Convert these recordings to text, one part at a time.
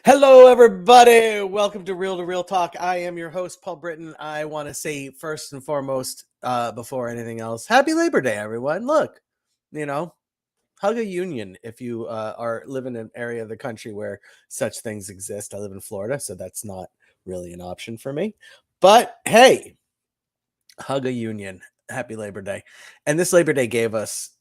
Hello, everybody. Welcome to Real Talk. I am your host, Paul Britton. I want to say first and foremost, before anything else, Happy Labor Day, everyone. Look, you know, hug a union if you are live in an area of the country where such things exist. I live in Florida, so that's not really an option for me. But hey, hug a union. Happy Labor Day. And this Labor Day gave us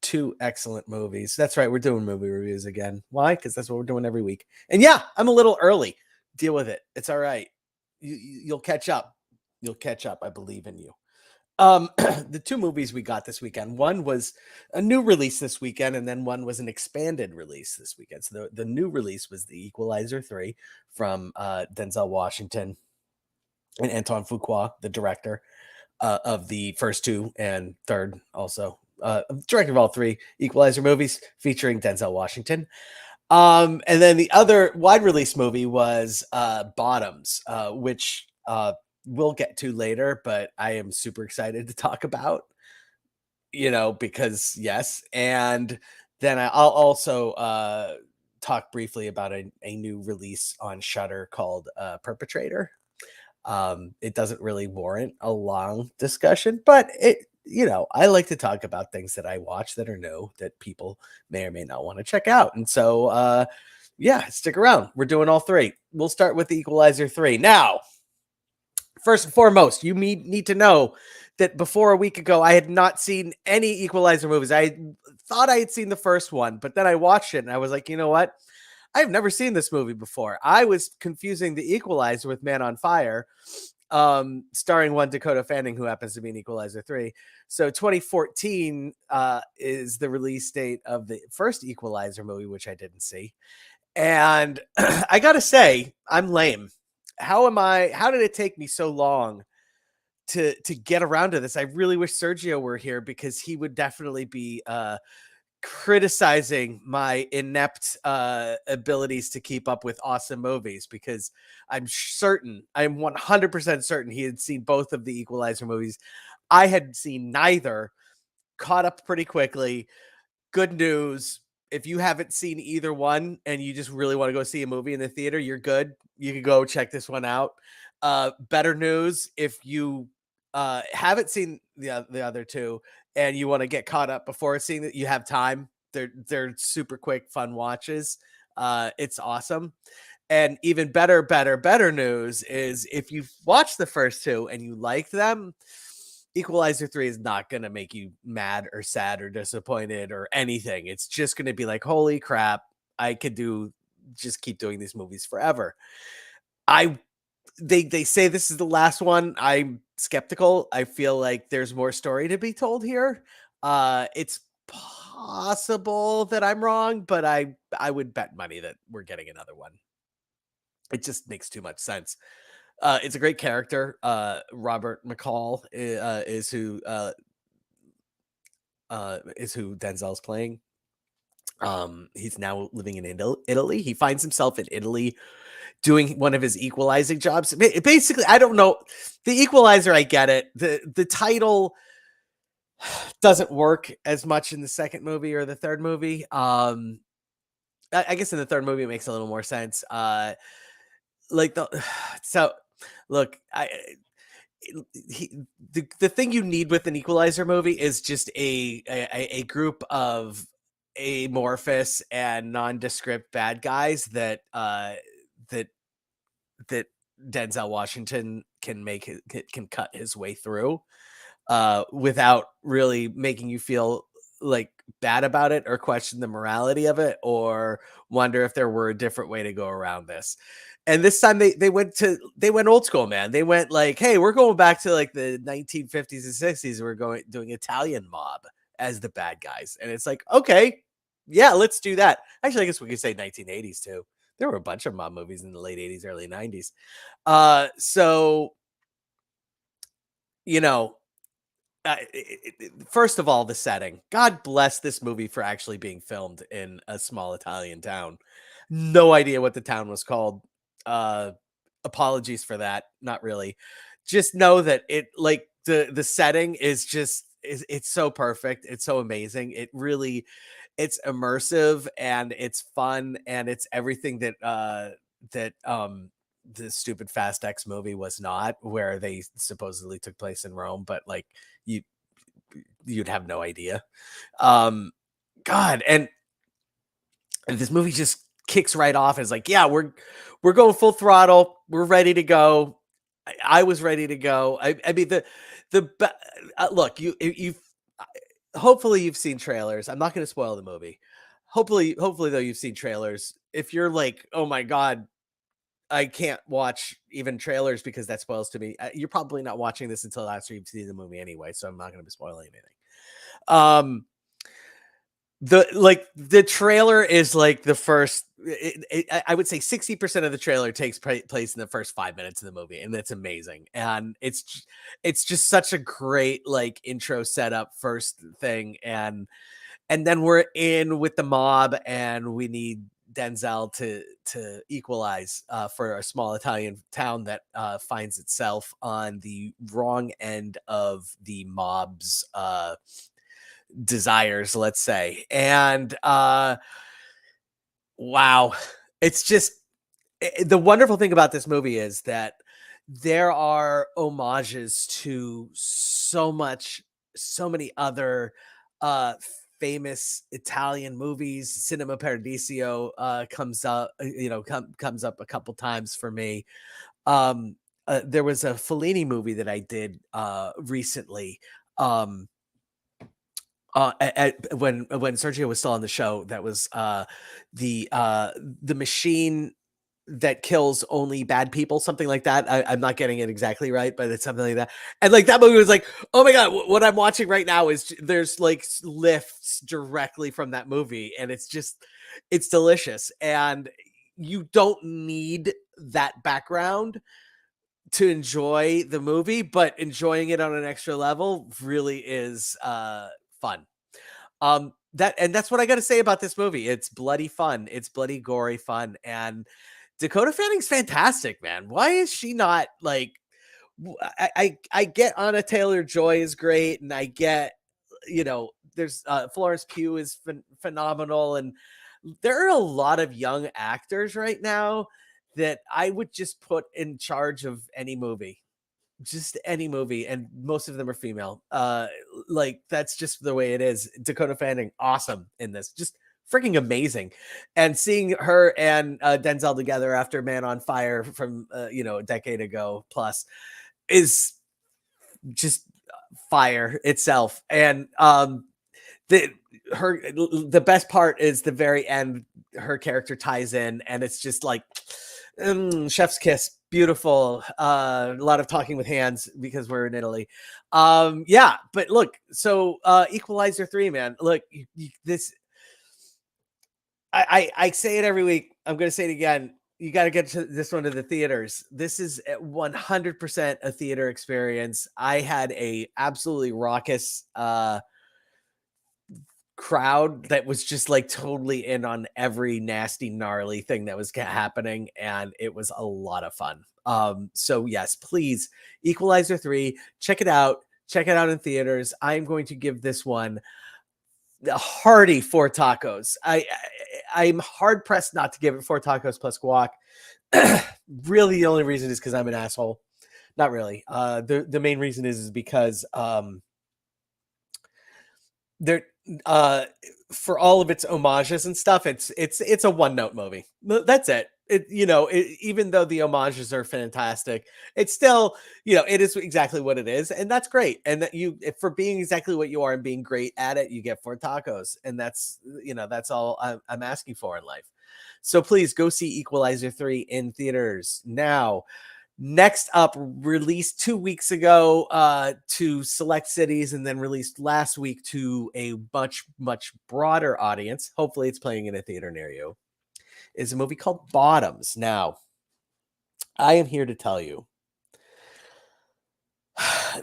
two excellent movies. That's right, we're doing movie reviews again. Why? Because that's what we're doing every week. And yeah, I'm a little early. Deal with it. It's all right. You'll catch up. You'll catch up. I believe in you. The two movies we got this weekend, one was a new release this weekend, and then one was an expanded release this weekend. So the new release was The Equalizer 3 from Denzel Washington and Antoine Fuqua, the director of the first two and third, also director of all three Equalizer movies featuring Denzel Washington. And then the other wide release movie was Bottoms, which we'll get to later, but I am super excited to talk about, because yes. And then I'll also talk briefly about a new release on Shudder called Perpetrator. It doesn't really warrant a long discussion, but I like to talk about things that I watch that are new that people may or may not want to check out. And so, yeah, stick around. We're doing all three. We'll start with the Equalizer 3. Now, first and foremost, you need to know that before a week ago, I had not seen any Equalizer movies. I thought I had seen the first one, but then I watched it and I was like, you know what? I've never seen this movie before. I was confusing The Equalizer with Man on Fire, starring one Dakota Fanning, who happens to be in Equalizer 3. So 2014 is the release date of the first Equalizer movie, which I didn't see. And I got to say, I'm lame. How did it take me so long to get around to this? I really wish Sergio were here because he would definitely be criticizing my inept abilities to keep up with awesome movies, because I'm 100% certain he had seen both of the Equalizer movies. I had seen neither, caught up pretty quickly. Good news, if you haven't seen either one and you just really want to go see a movie in the theater, you're good. You can go check this one out. Better news, if you haven't seen the other two and you want to get caught up before seeing that, you have time. They're super quick, fun watches. It's awesome. And even better news is if you've watched the first two and you like them, Equalizer 3 is not going to make you mad or sad or disappointed or anything. It's just going to be like, holy crap, I could just keep doing these movies forever. They say this is the last one. I'm skeptical. I feel like there's more story to be told here. It's possible that I'm wrong, but I would bet money that we're getting another one. It just makes too much sense. It's a great character. Robert McCall is who Denzel's playing. He's now living in Italy. He finds himself in Italy doing one of his equalizing jobs. Basically, I don't know. The Equalizer, I get it. The title doesn't work as much in the second movie or the third movie. I guess in the third movie it makes a little more sense. Look, the thing you need with an Equalizer movie is just a group of amorphous and nondescript bad guys that Denzel Washington can cut his way through without really making you feel like bad about it or question the morality of it or wonder if there were a different way to go around this. And this time they went old school, man. They went like, hey, we're going back to like the 1950s and 60s. We're doing Italian mob as the bad guys. And it's like, okay, yeah, let's do that. Actually, I guess we could say 1980s too. There were a bunch of mob movies in the late 80s, early 90s. So, first of all, the setting. God bless this movie for actually being filmed in a small Italian town. No idea what the town was called. Apologies for that. Not really. Just know that the setting is it's so perfect. It's so amazing. It really it's immersive and it's fun and it's everything that the stupid Fast X movie was not, where they supposedly took place in Rome, but like you you'd have no idea. Um God, and this movie just kicks right off. It's like, yeah, we're going full throttle. We're ready to go. I was ready to go. I mean look, you've hopefully you've seen trailers. I'm not going to spoil the movie. Hopefully though you've seen trailers. If you're like, oh my god, I can't watch even trailers because that spoils to me. You're probably not watching this until after you've seen the movie anyway, so I'm not going to be spoiling anything. Um, the trailer is like the first. I would say 60% of the trailer takes place in the first 5 minutes of the movie, and that's amazing. And it's just such a great like intro setup first thing, and then we're in with the mob, and we need Denzel to equalize for a small Italian town that finds itself on the wrong end of the mob's desires, let's say. And wow, it's just the wonderful thing about this movie is that there are homages to so many other uh famous Italian movies. Cinema Paradiso comes up, comes up a couple times for me. There was a Fellini movie that I did recently. Um when Sergio was still on the show, that was the machine that kills only bad people, something like that. I'm not getting it exactly right, but it's something like that. And like that movie was like, oh my god, what I'm watching right now is there's like lifts directly from that movie, and it's delicious. And you don't need that background to enjoy the movie, but enjoying it on an extra level really is fun. That's what I got to say about this movie. It's bloody fun. It's bloody gory fun, and Dakota Fanning's fantastic, man. Why is she not like? I get Anna Taylor Joy is great, and I get, there's Florence Pugh is phenomenal, and there are a lot of young actors right now that I would just put in charge of any movie, just any movie, and most of them are female. Like that's just the way it is. Dakota Fanning, awesome in this, just freaking amazing. And seeing her and Denzel together after Man on Fire from a decade ago plus is just fire itself. And the the best part is the very end. Her character ties in, and it's just like chef's kiss, beautiful. A lot of talking with hands because we're in Italy. Yeah, but look, so Equalizer 3, man. Look, this I say it every week. I'm going to say it again. You got to get to this one to the theaters. This is 100% a theater experience. I had a absolutely raucous crowd that was just like totally in on every nasty gnarly thing that was happening, and it was a lot of fun. So yes, please, Equalizer 3, check it out in theaters. I'm going to give this one a hearty 4 tacos. I'm hard pressed not to give it 4 tacos plus guac. Really the only reason is because I'm an asshole. Not really. The main reason is because there for all of its homages and stuff, it's a one note movie. That's it. Even though the homages are fantastic, it's still, it is exactly what it is, and that's great. And that for being exactly what you are and being great at it, you get 4 tacos, and that's all I'm asking for in life. So please go see Equalizer 3 in theaters now. Next up, released 2 weeks ago to select cities, and then released last week to a much broader audience. Hopefully it's playing in a theater near you, is a movie called Bottoms. Now, I am here to tell you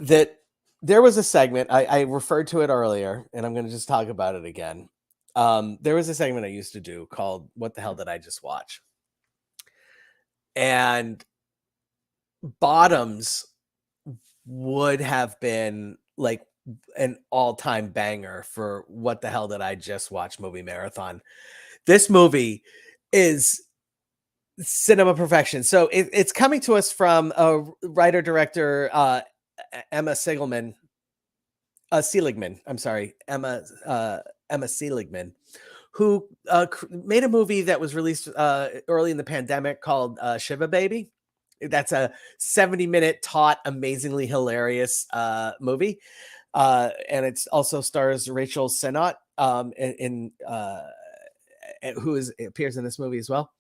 that there was a segment, I referred to it earlier, and I'm going to just talk about it again. There was a segment I used to do called What the Hell Did I Just Watch? And Bottoms would have been like an all-time banger for what the hell did I just watch movie marathon. This movie is cinema perfection. So it's coming to us from a writer director Emma Siegelman, Seligman. I'm sorry, Emma Seligman, who made a movie that was released early in the pandemic called Shiva Baby. That's a 70-minute taut, amazingly hilarious movie. And it's also stars Rachel Sennott who appears in this movie as well.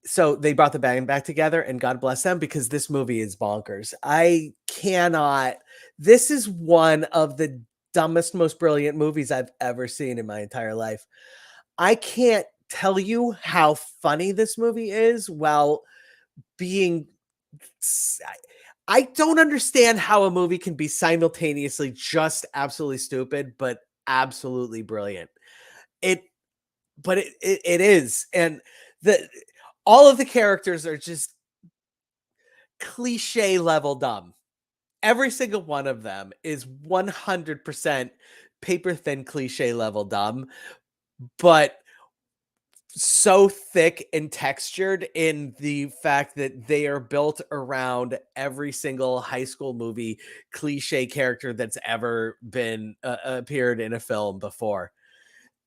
So they brought the band back together, and God bless them, because this movie is bonkers. I cannot. This is one of the dumbest, most brilliant movies I've ever seen in my entire life. I can't tell you how funny this movie is while being. I don't understand how a movie can be simultaneously just absolutely stupid, but absolutely brilliant. It, but it is, and the all of the characters are just cliche level dumb. Every single one of them is 100% paper thin cliche level dumb, but so thick and textured in the fact that they are built around every single high school movie cliche character that's ever been appeared in a film before.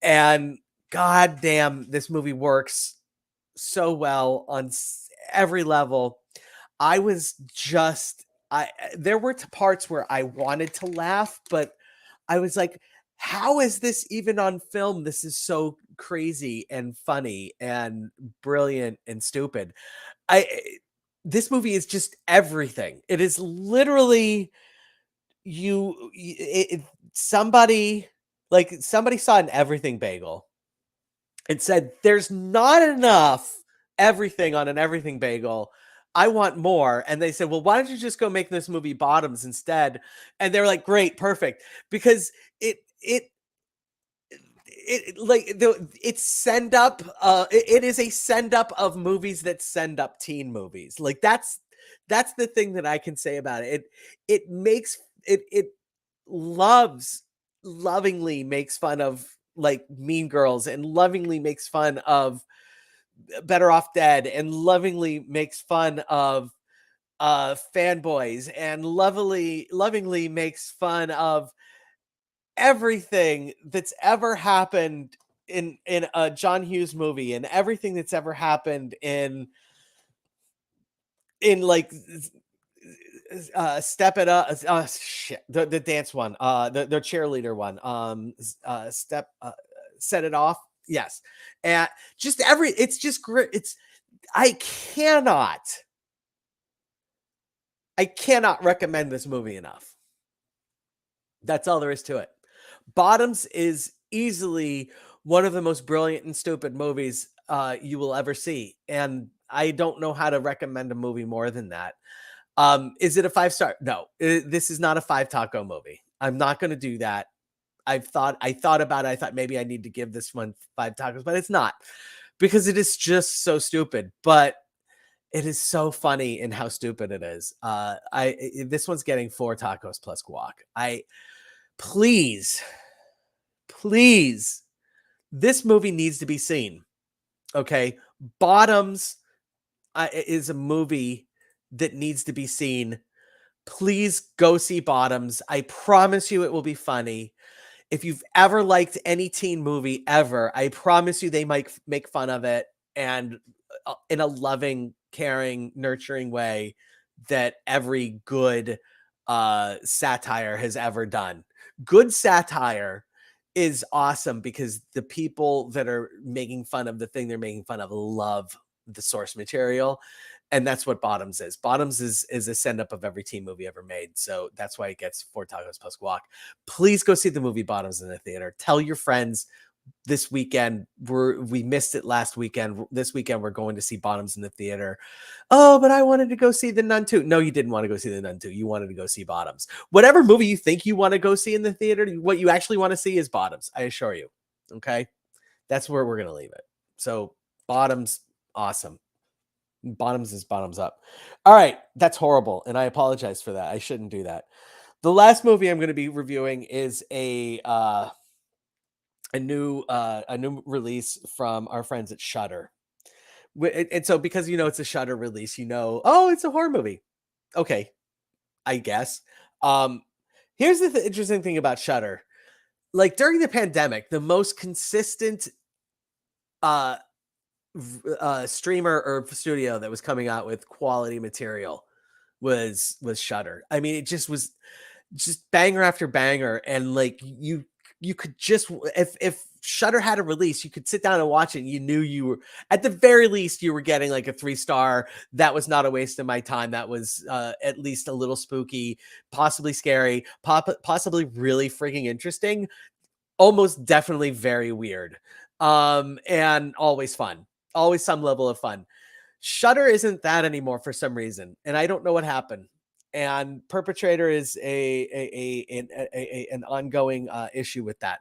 And god damn, this movie works so well on every level. I was just I there were parts where I wanted to laugh, but I was like, how is this even on film? This is so crazy and funny and brilliant and stupid. This movie is just everything. It is literally somebody, like, somebody saw an everything bagel and said, "There's not enough everything on an everything bagel. I want more." And they said, "Well, why don't you just go make this movie Bottoms instead?" And they're like, "Great, perfect," because it's send up. It is a send up of movies that send up teen movies. Like that's the thing that I can say about it. It makes it loves lovingly makes fun of like Mean Girls, and lovingly makes fun of Better Off Dead, and lovingly makes fun of fanboys, and lovingly makes fun of everything that's ever happened in a John Hughes movie, and everything that's ever happened in like Step It Up, shit, the dance one, the cheerleader one, step Set It Off. Yes. And just it's just great. I cannot I cannot recommend this movie enough. That's all there is to it. Bottoms is easily one of the most brilliant and stupid movies you will ever see, and I don't know how to recommend a movie more than that. Is it a 5-star? No, this is not a 5 taco movie. I'm not going to do that. I thought about it. I thought maybe I need to give this one 5 tacos, but it's not, because it is just so stupid. But it is so funny in how stupid it is. This one's getting 4 tacos plus guac. Please, please, this movie needs to be seen. Okay, Bottoms is a movie that needs to be seen. Please go see Bottoms. I promise you it will be funny. If you've ever liked any teen movie ever, I promise you they might make fun of it, and in a loving, caring, nurturing way that every good satire has ever done. Good satire is awesome because the people that are making fun of the thing they're making fun of love the source material, and that's what Bottoms is. Bottoms is a send up of every teen movie ever made, so that's why it gets 4 tacos plus guac. Please go see the movie Bottoms in the theater. Tell your friends this weekend. We missed it last weekend. This weekend we're going to see Bottoms in the theater. Oh, but I wanted to go see The Nun too. No, you didn't want to go see The Nun too. You wanted to go see Bottoms. Whatever movie you think you want to go see in the theater, what you actually want to see is Bottoms. I assure you. Okay, that's where we're gonna leave it. So Bottoms, awesome. Bottoms is bottoms up. All right, that's horrible, and I apologize for that. I shouldn't do that. The last movie I'm going to be reviewing is a new release from our friends at Shudder. And so because it's a Shudder release, oh, it's a horror movie. Okay, I guess. Um, Here's the interesting thing about Shudder. Like during the pandemic, the most consistent uh streamer or studio that was coming out with quality material was Shudder. I mean, it just banger after banger, and like you could just, if Shudder had a release, you could sit down and watch it, and you knew you were, at the very least, you were getting like a 3-star. That was not a waste of my time. That was at least a little spooky, possibly scary, possibly really freaking interesting, almost definitely very weird, and always fun, always some level of fun. Shudder isn't that anymore for some reason, and I don't know what happened. And Perpetrator is an ongoing issue with that.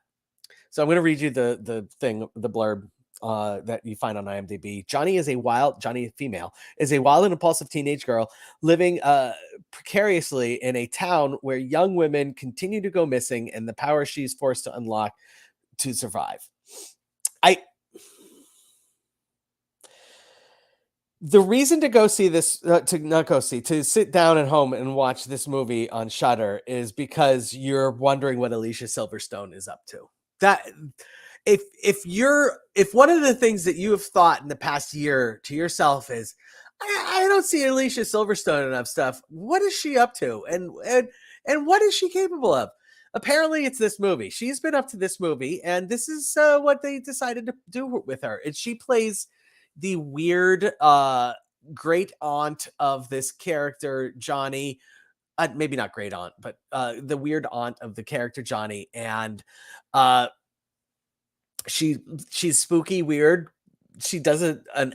So I'm going to read you the blurb that you find on IMDb. Johnny, female, is a wild and impulsive teenage girl living precariously in a town where young women continue to go missing, and the power she's forced to unlock to survive. I The reason to go see this, to not go see, to sit down at home and watch this movie on Shudder, is because you're wondering what Alicia Silverstone is up to. That if one of the things that you have thought in the past year to yourself is, I don't see Alicia Silverstone enough stuff. What is she up to? And what is she capable of? Apparently, it's this movie. She's been up to this movie, and this is what they decided to do with her. And she plays the weird great aunt of this character Johnny, maybe not great aunt, but the weird aunt of the character Johnny. And uh she's spooky, weird. She does an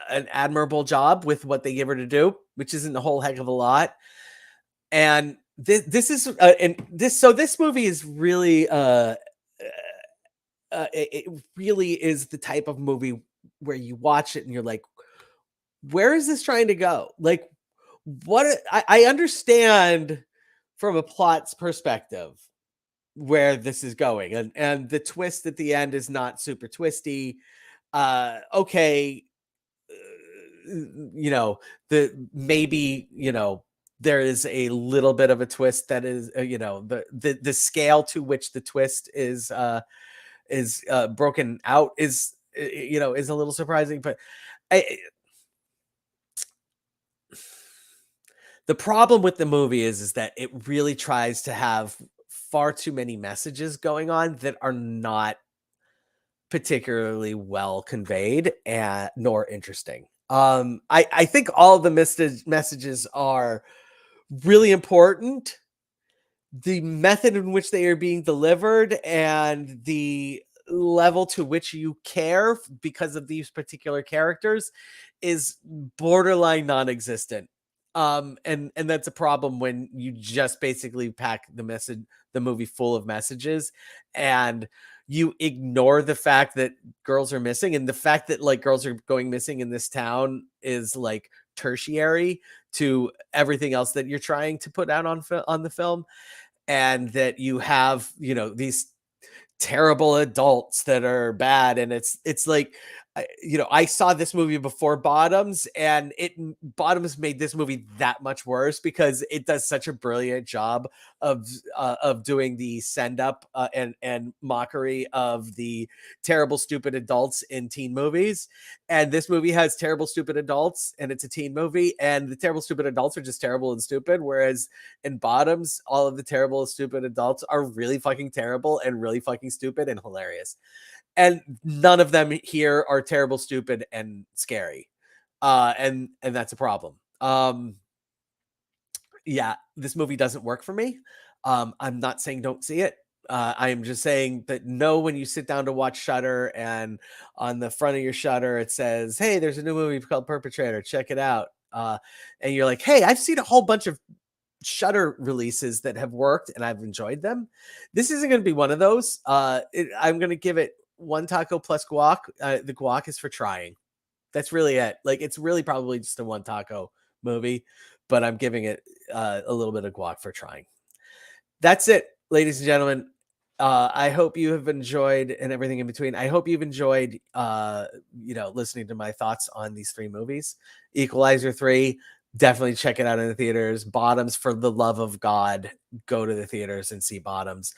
admirable job with what they give her to do, which isn't a whole heck of a lot. And this movie is really it really is the type of movie where you watch it and you're like, where is this trying to go? Like, I understand from a plot's perspective where this is going, and the twist at the end is not super twisty. Okay, you know, maybe there is a little bit of a twist that is, the scale to which the twist is broken out is a little surprising, but I the problem with the movie is that it really tries to have far too many messages going on that are not particularly well conveyed and nor interesting. I think all of the messages are really important. The method in which they are being delivered and the level to which you care because of these particular characters is borderline non-existent. And that's a problem when you just basically pack the movie full of messages, and you ignore the fact that girls are missing, and the fact that like girls are going missing in this town is like tertiary to everything else that you're trying to put out on the film. And that you have these terrible adults that are bad, and it's like, I saw this movie before Bottoms, and Bottoms made this movie that much worse because it does such a brilliant job of doing the send up and mockery of the terrible stupid adults in teen movies. And this movie has terrible stupid adults, and it's a teen movie, and the terrible stupid adults are just terrible and stupid, whereas in Bottoms all of the terrible stupid adults are really fucking terrible and really fucking stupid and hilarious. And none of them here are terrible, stupid, and scary. And that's a problem. Yeah, this movie doesn't work for me. I'm not saying don't see it. I am just saying that know when you sit down to watch Shudder, and on the front of your Shudder it says, "Hey, there's a new movie called Perpetrator. Check it out." And you're like, "Hey, I've seen a whole bunch of Shudder releases that have worked and I've enjoyed them. This isn't going to be one of those. I'm going to give it one taco plus guac. The guac is for trying. That's really it. Like, it's really probably just a one taco movie, but I'm giving it a little bit of guac for trying. that's it, ladies and gentlemen. I hope you have enjoyed, and everything in between. I hope you've enjoyed, listening to my thoughts on these three movies. Equalizer 3, definitely check it out in the theaters. Bottoms, for the love of God, go to the theaters and see Bottoms.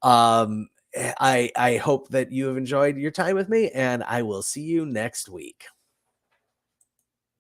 I hope that you have enjoyed your time with me, and I will see you next week.